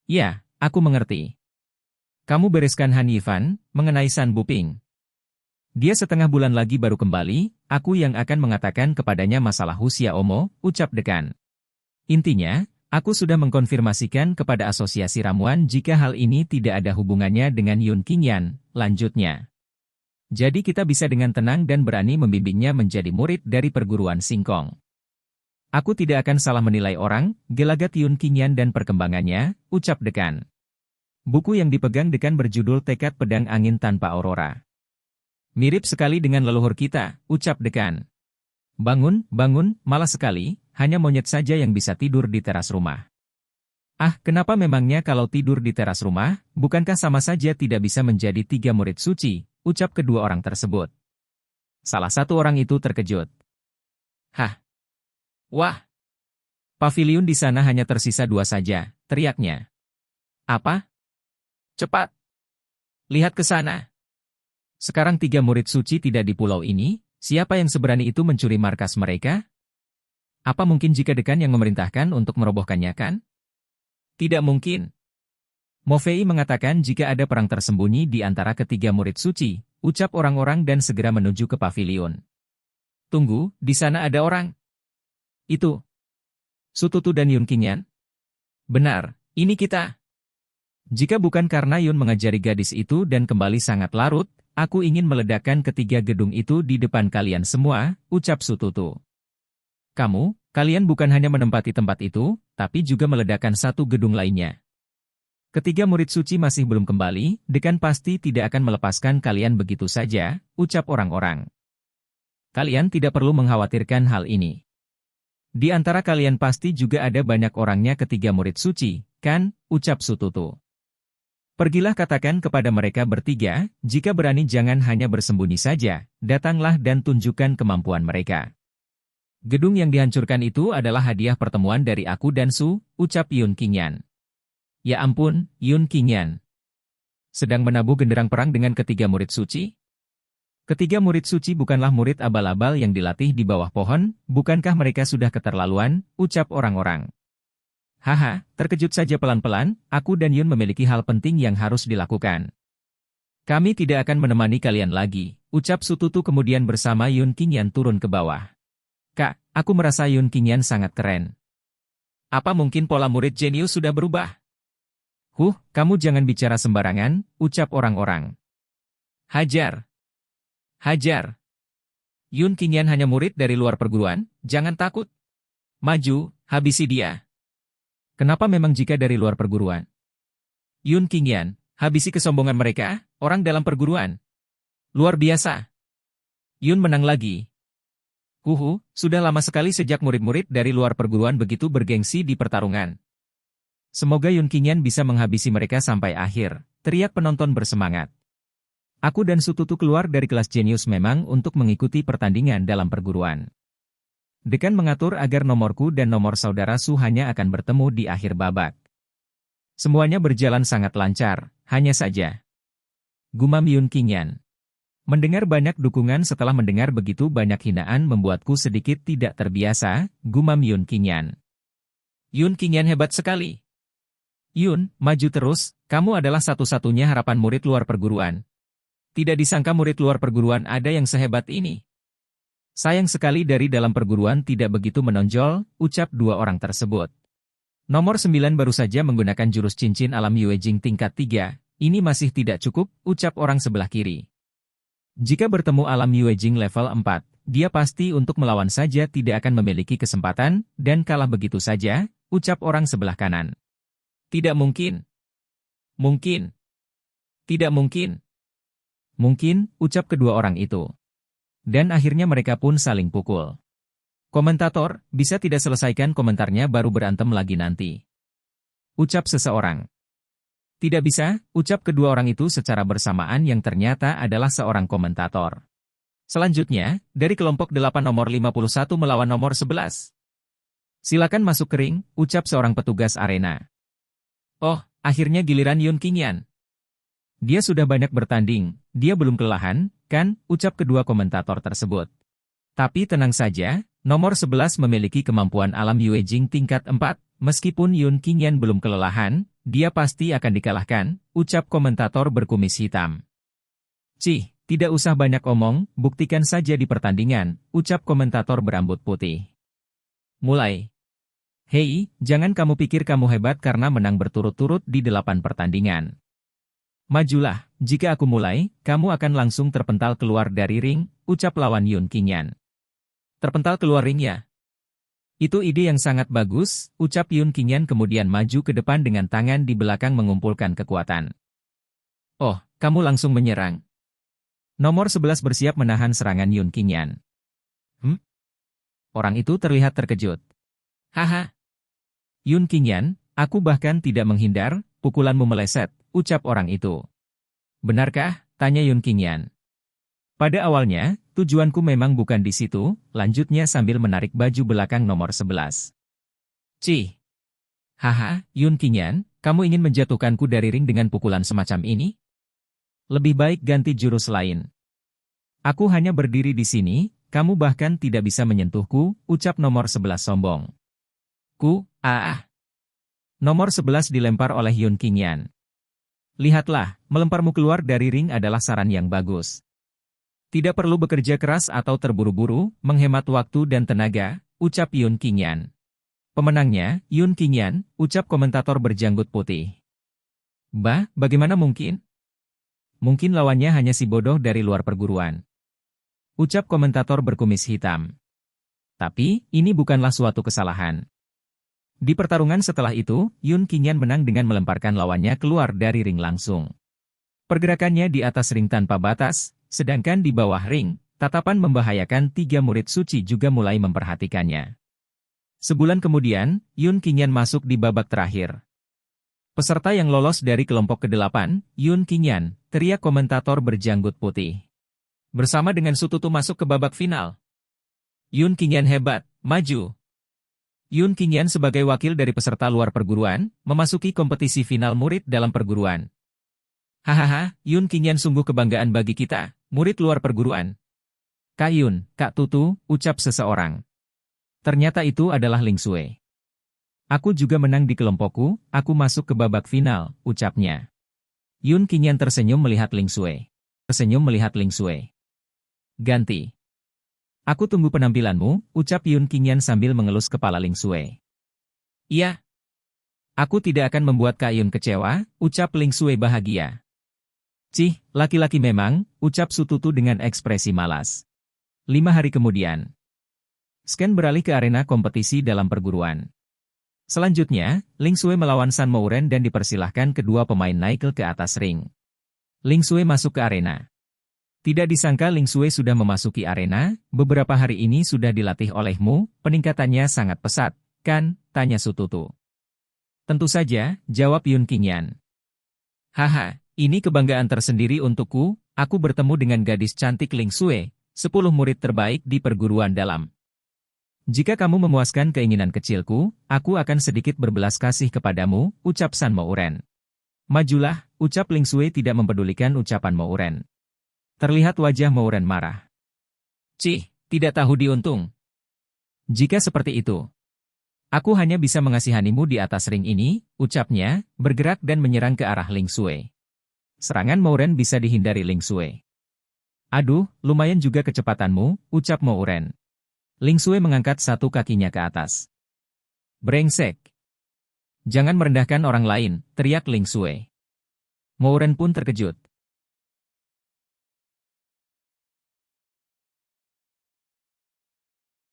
Ya, aku mengerti. Kamu bereskan Han Yifan, mengenai San Buping. Dia setengah bulan lagi baru kembali, aku yang akan mengatakan kepadanya masalah Hu Xiaomo, ucap dekan. Intinya, aku sudah mengkonfirmasikan kepada asosiasi ramuan jika hal ini tidak ada hubungannya dengan Yun Qingyan, lanjutnya. Jadi kita bisa dengan tenang dan berani membimbingnya menjadi murid dari perguruan Singkong. Aku tidak akan salah menilai orang, gelagat Yun Qingyan dan perkembangannya, ucap dekan. Buku yang dipegang dekan berjudul Tekad Pedang Angin Tanpa Aurora. Mirip sekali dengan leluhur kita, ucap dekan. Bangun, bangun, malas sekali, hanya monyet saja yang bisa tidur di teras rumah. Ah, kenapa memangnya kalau tidur di teras rumah, bukankah sama saja tidak bisa menjadi 3 murid suci, ucap kedua orang tersebut. Salah satu orang itu terkejut. Hah? Wah! Pavilion di sana hanya tersisa 2 saja, teriaknya. Apa? Cepat! Lihat ke sana! Sekarang 3 murid suci tidak di pulau ini, siapa yang seberani itu mencuri markas mereka? Apa mungkin jika dekan yang memerintahkan untuk merobohkannya kan? Tidak mungkin. Mo Fei mengatakan jika ada perang tersembunyi di antara ketiga murid suci, ucap orang-orang dan segera menuju ke pavilion. Tunggu, di sana ada orang. Itu. Su Tutu dan Yun Qingyan? Benar, ini kita. Jika bukan karena Yun mengajari gadis itu dan kembali sangat larut, aku ingin meledakkan ketiga gedung itu di depan kalian semua, ucap Su Tutu. Kalian bukan hanya menempati tempat itu, tapi juga meledakkan 1 gedung lainnya. Ketiga murid suci masih belum kembali, dekan pasti tidak akan melepaskan kalian begitu saja, ucap orang-orang. Kalian tidak perlu mengkhawatirkan hal ini. Di antara kalian pasti juga ada banyak orangnya ketiga murid suci, kan, ucap Su Tutu. Pergilah katakan kepada mereka bertiga, jika berani jangan hanya bersembunyi saja, datanglah dan tunjukkan kemampuan mereka. Gedung yang dihancurkan itu adalah hadiah pertemuan dari aku dan Su, ucap Yun Qingyan. Ya ampun, Yun Qingyan. Sedang menabuh genderang perang dengan ketiga murid suci? Ketiga murid suci bukanlah murid abal-abal yang dilatih di bawah pohon, bukankah mereka sudah keterlaluan, ucap orang-orang. Haha, terkejut saja pelan-pelan, aku dan Yun memiliki hal penting yang harus dilakukan. Kami tidak akan menemani kalian lagi, ucap Su Tutu kemudian bersama Yun Qingyan turun ke bawah. Kak, aku merasa Yun Qingyan sangat keren. Apa mungkin pola murid jenius sudah berubah? Kamu jangan bicara sembarangan, ucap orang-orang. Hajar! Hajar! Yun Qingyan hanya murid dari luar perguruan, jangan takut. Maju, habisi dia. Kenapa memang jika dari luar perguruan? Yun Qingyan, habisi kesombongan mereka, orang dalam perguruan. Luar biasa. Yun menang lagi. Sudah lama sekali sejak murid-murid dari luar perguruan begitu bergengsi di pertarungan. Semoga Yun Qingyan bisa menghabisi mereka sampai akhir, teriak penonton bersemangat. Aku dan Su Tutu keluar dari kelas jenius memang untuk mengikuti pertandingan dalam perguruan. Dekan mengatur agar nomorku dan nomor saudara Su hanya akan bertemu di akhir babak. Semuanya berjalan sangat lancar, hanya saja. Gumam Yun Qingyan. Mendengar banyak dukungan setelah mendengar begitu banyak hinaan membuatku sedikit tidak terbiasa, gumam Yun Qingyan. Yun Qingyan hebat sekali. Yun, maju terus, kamu adalah satu-satunya harapan murid luar perguruan. Tidak disangka murid luar perguruan ada yang sehebat ini. Sayang sekali dari dalam perguruan tidak begitu menonjol, ucap 2 orang tersebut. Nomor 9 baru saja menggunakan jurus cincin alam Yue Jing tingkat 3, ini masih tidak cukup, ucap orang sebelah kiri. Jika bertemu alam Yue Jing level 4, dia pasti untuk melawan saja tidak akan memiliki kesempatan, dan kalah begitu saja, ucap orang sebelah kanan. Tidak mungkin. Mungkin. Tidak mungkin. Mungkin, ucap kedua orang itu. Dan akhirnya mereka pun saling pukul. Komentator, bisa tidak selesaikan komentarnya baru berantem lagi nanti. Ucap seseorang. Tidak bisa, ucap kedua orang itu secara bersamaan yang ternyata adalah seorang komentator. Selanjutnya, dari kelompok 8 nomor 51 melawan nomor 11. Silakan masuk ke ring, ucap seorang petugas arena. Oh, akhirnya giliran Yun Qingyan. Dia sudah banyak bertanding, dia belum kelelahan, kan, ucap kedua komentator tersebut. Tapi tenang saja, nomor 11 memiliki kemampuan alam Yue Jing tingkat 4, meskipun Yun Qingyan belum kelelahan, dia pasti akan dikalahkan, ucap komentator berkumis hitam. Cih, tidak usah banyak omong, buktikan saja di pertandingan, ucap komentator berambut putih. Mulai. Hei, jangan kamu pikir kamu hebat karena menang berturut-turut di 8 pertandingan. Majulah, jika aku mulai, kamu akan langsung terpental keluar dari ring, ucap lawan Yun Qingyan. Terpental keluar ring ya? Itu ide yang sangat bagus, ucap Yun Qingyan kemudian maju ke depan dengan tangan di belakang mengumpulkan kekuatan. Oh, kamu langsung menyerang. Nomor 11 bersiap menahan serangan Yun Qingyan. Orang itu terlihat terkejut. Haha. Yun Qingyan, aku bahkan tidak menghindar, pukulanmu meleset, ucap orang itu. Benarkah? Tanya Yun Qingyan. Pada awalnya, tujuanku memang bukan di situ, lanjutnya sambil menarik baju belakang nomor 11. Cih. Haha, Yun Qingyan, kamu ingin menjatuhkanku dari ring dengan pukulan semacam ini? Lebih baik ganti jurus lain. Aku hanya berdiri di sini, kamu bahkan tidak bisa menyentuhku, ucap nomor 11 sombong. Nomor 11 dilempar oleh Yun Qingyan. Lihatlah, melemparmu keluar dari ring adalah saran yang bagus. Tidak perlu bekerja keras atau terburu-buru, menghemat waktu dan tenaga, ucap Yun Qingyan. Pemenangnya, Yun Qingyan, ucap komentator berjanggut putih. Bagaimana mungkin? Mungkin lawannya hanya si bodoh dari luar perguruan. Ucap komentator berkumis hitam. Tapi, ini bukanlah suatu kesalahan. Di pertarungan setelah itu, Yun Qingyan menang dengan melemparkan lawannya keluar dari ring langsung. Pergerakannya di atas ring tanpa batas, sedangkan di bawah ring, tatapan membahayakan 3 murid suci juga mulai memperhatikannya. Sebulan kemudian, Yun Qingyan masuk di babak terakhir. Peserta yang lolos dari kelompok ke-8, Yun Qingyan, teriak komentator berjanggut putih. Bersama dengan Sututu masuk ke babak final. Yun Qingyan hebat, maju. Yun Qingyan sebagai wakil dari peserta luar perguruan, memasuki kompetisi final murid dalam perguruan. Hahaha, Yun Qingyan sungguh kebanggaan bagi kita, murid luar perguruan. Kak Yun, Kak Tutu, ucap seseorang. Ternyata itu adalah Ling Xue. Aku juga menang di kelompokku, aku masuk ke babak final, ucapnya. Yun Qingyan tersenyum melihat Ling Xue. Ganti. Aku tunggu penampilanmu, ucap Yun Qingyan sambil mengelus kepala Ling Xue. Iya. Aku tidak akan membuat Kak Yun kecewa, ucap Ling Xue bahagia. Cih, laki-laki memang, ucap Sututu dengan ekspresi malas. 5 hari kemudian. Scan beralih ke arena kompetisi dalam perguruan. Selanjutnya, Ling Xue melawan San Mouren dan dipersilahkan kedua pemain naik ke atas ring. Ling Xue masuk ke arena. Tidak disangka Ling Xue sudah memasuki arena, beberapa hari ini sudah dilatih olehmu, peningkatannya sangat pesat, kan? Tanya Sututu. Tentu saja, jawab Yun Qingyan. Haha, ini kebanggaan tersendiri untukku, aku bertemu dengan gadis cantik Ling Xue, 10 murid terbaik di perguruan dalam. Jika kamu memuaskan keinginan kecilku, aku akan sedikit berbelas kasih kepadamu, ucap San Mouren. Majulah, ucap Ling Xue tidak mempedulikan ucapan Mouren. Terlihat wajah Mouren marah. Cih, tidak tahu diuntung. Jika seperti itu, aku hanya bisa mengasihanimu di atas ring ini, ucapnya, bergerak dan menyerang ke arah Ling Xue. Serangan Mouren bisa dihindari Ling Xue. Aduh, lumayan juga kecepatanmu, ucap Mouren. Ling Xue mengangkat satu kakinya ke atas. Brengsek. Jangan merendahkan orang lain, teriak Ling Xue. Mouren pun terkejut.